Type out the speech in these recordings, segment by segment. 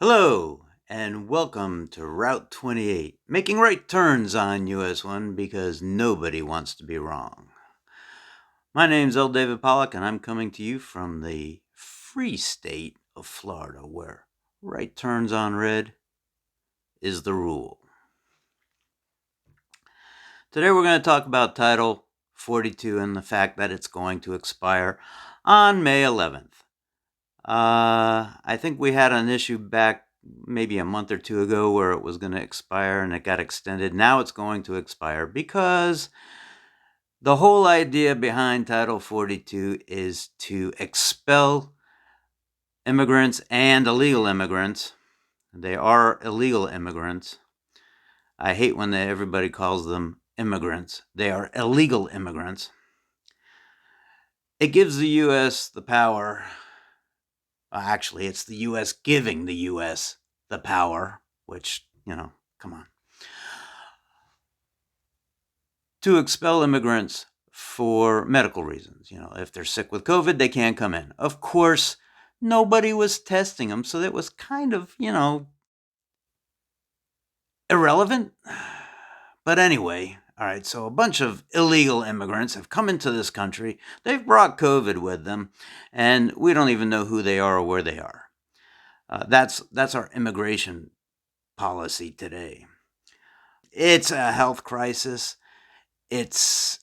Hello, and welcome to Route 28, making right turns on US 1 because nobody wants to be wrong. My name's L. David Pollock, and I'm coming to you from the free state of Florida, where right turns on red is the rule. Today we're going to talk about Title 42 and the fact that it's going to expire on May 11th. I think we had an issue back maybe a month or two ago where it was going to expire and it got extended. Now it's going to expire because the whole idea behind Title 42 is to expel immigrants and illegal immigrants. They are illegal immigrants. I hate when everybody calls them immigrants. They are illegal immigrants. It gives the U.S. the power. Actually, it's the U.S. giving the U.S. the power, which, come on, to expel immigrants for medical reasons. If they're sick with COVID, they can't come in. Of course, nobody was testing them, so that was kind of, irrelevant. But anyway, all right, so a bunch of illegal immigrants have come into this country. They've brought COVID with them, and we don't even know who they are or where they are. That's our immigration policy today. It's a health crisis. It's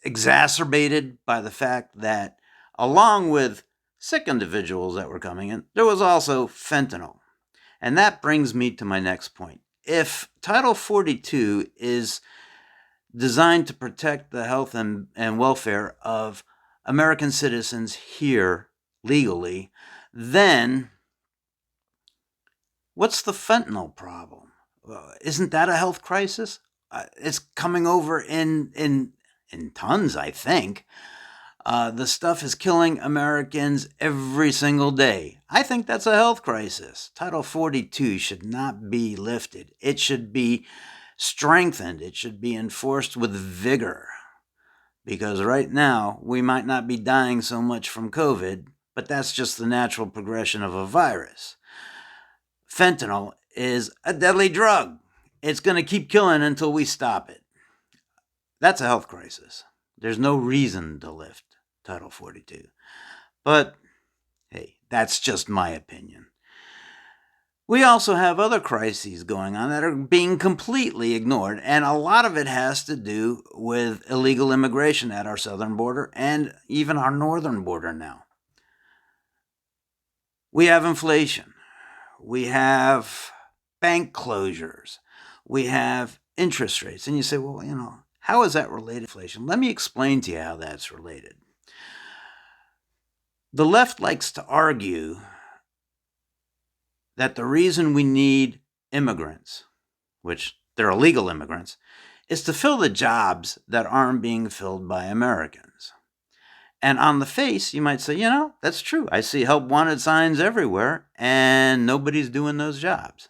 exacerbated by the fact that along with sick individuals that were coming in, there was also fentanyl. And that brings me to my next point. If Title 42 is designed to protect the health and welfare of American citizens here legally, then what's the fentanyl problem? Isn't that a health crisis? It's coming over in tons, I think. The stuff is killing Americans every single day. I think that's a health crisis. Title 42 should not be lifted. It should be strengthened. It should be enforced with vigor. Because right now, we might not be dying so much from COVID, but that's just the natural progression of a virus. Fentanyl is a deadly drug. It's going to keep killing until we stop it. That's a health crisis. There's no reason to lift Title 42. But, hey, that's just my opinion. We also have other crises going on that are being completely ignored, and a lot of it has to do with illegal immigration at our southern border and even our northern border now. We have inflation. We have bank closures. We have interest rates. And you say, well, how is that related to inflation? Let me explain to you how that's related. The left likes to argue that the reason we need immigrants, which they're illegal immigrants, is to fill the jobs that aren't being filled by Americans. And on the face, you might say, that's true. I see help wanted signs everywhere, and nobody's doing those jobs.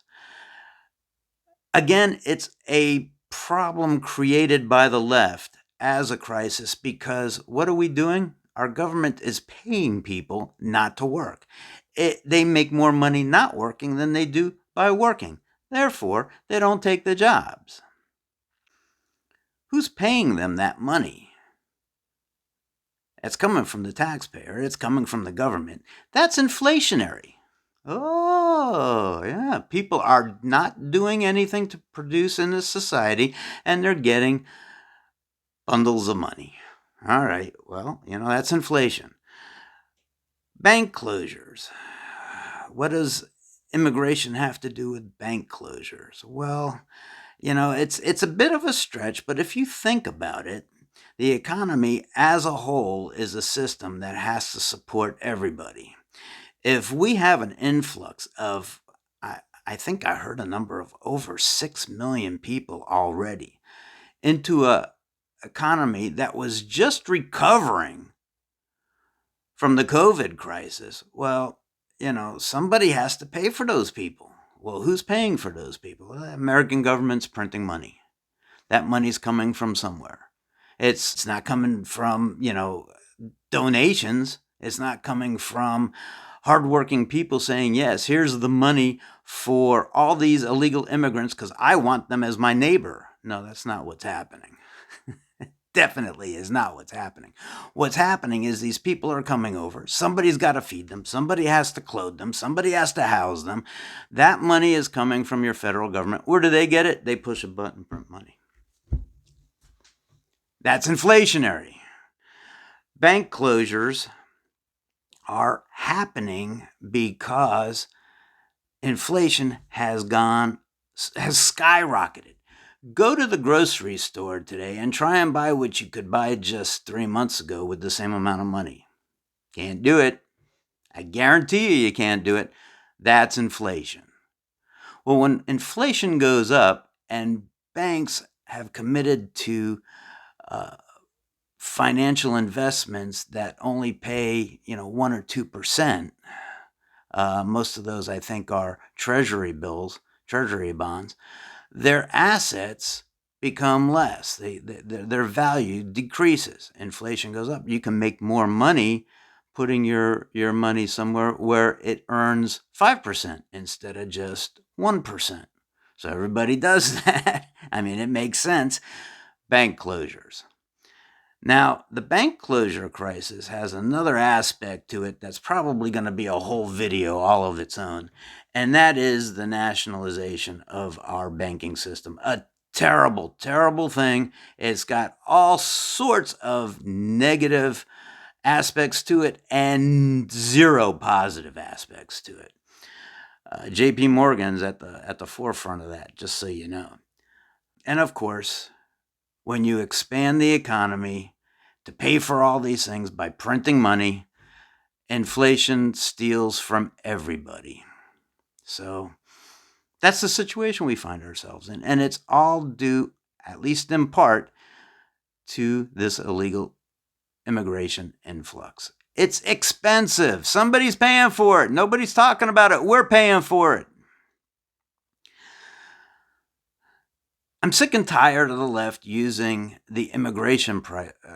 Again, it's a problem created by the left as a crisis because what are we doing? Our government is paying people not to work. They make more money not working than they do by working. Therefore, they don't take the jobs. Who's paying them that money? It's coming from the taxpayer. It's coming from the government. That's inflationary. Oh, yeah. People are not doing anything to produce in this society, and they're getting bundles of money. All right. Well, that's inflation. Bank closures. What does immigration have to do with bank closures? Well, it's a bit of a stretch, but if you think about it, the economy as a whole is a system that has to support everybody. If we have an influx of, I think I heard a number of over 6 million people already into a economy that was just recovering from the COVID crisis, well, somebody has to pay for those people. Well, who's paying for those people? Well, the American government's printing money. That money's coming from somewhere. It's not coming from, donations. It's not coming from hardworking people saying, yes, here's the money for all these illegal immigrants because I want them as my neighbor. No, that's not what's happening. Definitely is not what's happening. What's happening is these people are coming over. Somebody's got to feed them. Somebody has to clothe them. Somebody has to house them. That money is coming from your federal government. Where do they get it? They push a button, print money. That's inflationary. Bank closures are happening because inflation has skyrocketed. Go to the grocery store today and try and buy what you could buy just 3 months ago with the same amount of money. Can't do it. I guarantee you can't do it. That's inflation. Well, when inflation goes up and banks have committed to financial investments that only pay 1 or 2%, most of those I think are treasury bonds, their assets become less. Their value decreases. Inflation goes up. You can make more money putting your money somewhere where it earns 5% instead of just 1%. So everybody does that. I mean, it makes sense. Bank closures. Now, the bank closure crisis has another aspect to it that's probably going to be a whole video all of its own, and that is the nationalization of our banking system. A terrible, terrible thing. It's got all sorts of negative aspects to it and zero positive aspects to it. J.P. Morgan's at the forefront of that, just so you know. And of course, when you expand the economy to pay for all these things by printing money, inflation steals from everybody. So that's the situation we find ourselves in. And it's all due, at least in part, to this illegal immigration influx. It's expensive. Somebody's paying for it. Nobody's talking about it. We're paying for it. I'm sick and tired of the left using the immigration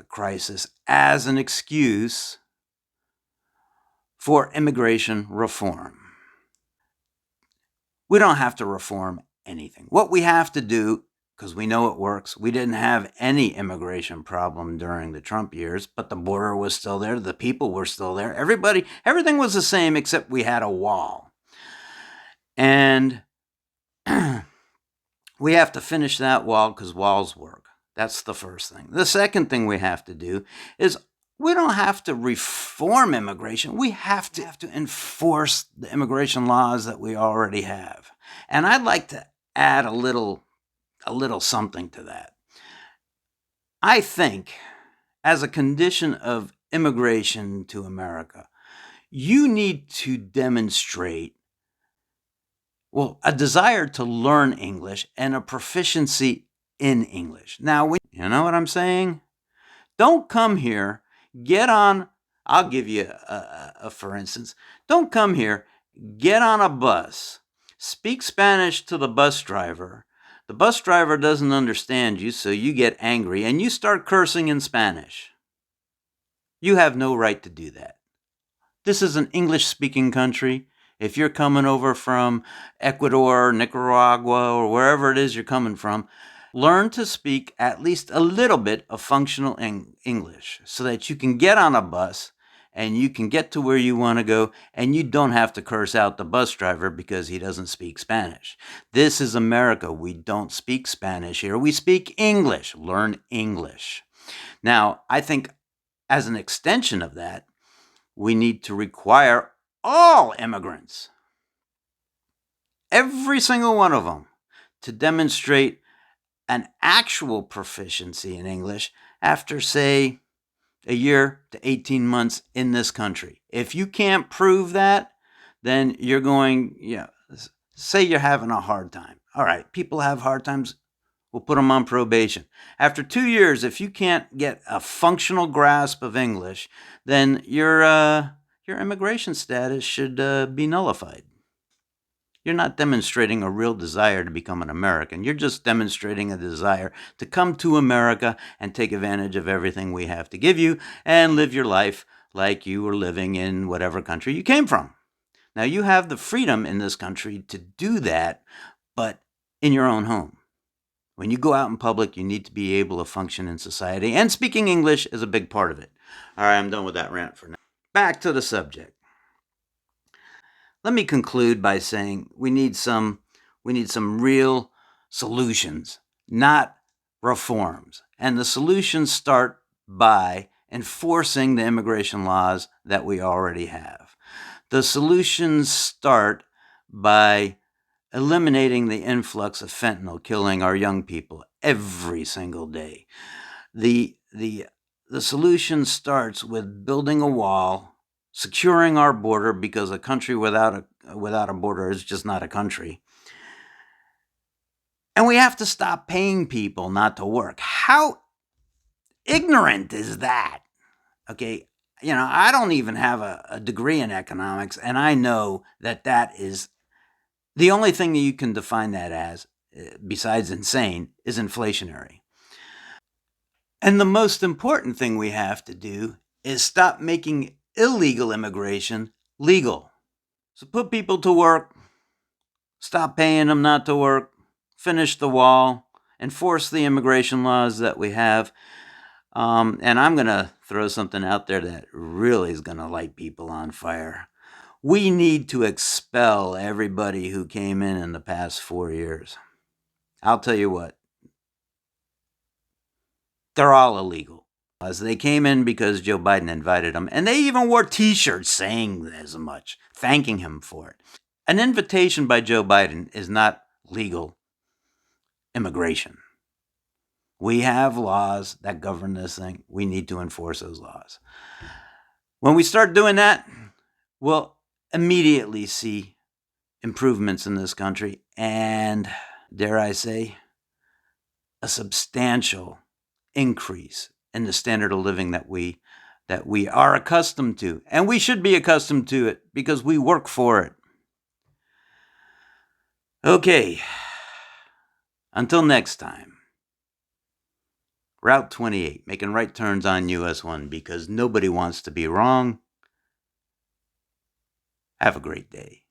crisis as an excuse for immigration reform. We don't have to reform anything. What we have to do, because we know it works, we didn't have any immigration problem during the Trump years, but the border was still there, the people were still there, everything was the same except we had a wall. And we have to finish that wall because walls work. That's the first thing. The second thing we have to do is we don't have to reform immigration. We have to enforce the immigration laws that we already have. And I'd like to add a little something to that. I think as a condition of immigration to America, you need to demonstrate a desire to learn English and a proficiency in English. Now, you know what I'm saying? Don't come here, I'll give you a for instance. Don't come here, get on a bus, speak Spanish to the bus driver. The bus driver doesn't understand you, so you get angry and you start cursing in Spanish. You have no right to do that. This is an English-speaking country. If you're coming over from Ecuador, Nicaragua, or wherever it is you're coming from, learn to speak at least a little bit of functional English so that you can get on a bus and you can get to where you want to go and you don't have to curse out the bus driver because he doesn't speak Spanish. This is America. We don't speak Spanish here. We speak English. Learn English. Now, I think as an extension of that, we need to require all immigrants, every single one of them, to demonstrate an actual proficiency in English after, say, a year to 18 months in this country. If you can't prove that, then you're going, say you're having a hard time. All right, people have hard times. We'll put them on probation. After 2 years, if you can't get a functional grasp of English, then your immigration status should be nullified. You're not demonstrating a real desire to become an American. You're just demonstrating a desire to come to America and take advantage of everything we have to give you and live your life like you were living in whatever country you came from. Now, you have the freedom in this country to do that, but in your own home. When you go out in public, you need to be able to function in society, and speaking English is a big part of it. All right, I'm done with that rant for now. Back to the subject. Let me conclude by saying we need some real solutions, not reforms. And the solutions start by enforcing the immigration laws that we already have. The solutions start by eliminating the influx of fentanyl killing our young people every single day. The solution starts with building a wall, securing our border, because a country without a border is just not a country. And we have to stop paying people not to work. How ignorant is that? Okay, I don't even have a degree in economics, and I know that is the only thing that you can define that as, besides insane, is inflationary. And the most important thing we have to do is stop making illegal immigration legal. So put people to work, stop paying them not to work, finish the wall, enforce the immigration laws that we have. And I'm going to throw something out there that really is going to light people on fire. We need to expel everybody who came in the past 4 years. I'll tell you what, they're all illegal. As they came in because Joe Biden invited them, and they even wore t-shirts saying as much, thanking him for it. An invitation by Joe Biden is not legal immigration. We have laws that govern this thing. We need to enforce those laws. When we start doing that, we'll immediately see improvements in this country, and, dare I say, a substantial increase in the standard of living that we are accustomed to. And we should be accustomed to it because we work for it. Okay, until next time. Route 28, making right turns on US 1 because nobody wants to be wrong. Have a great day.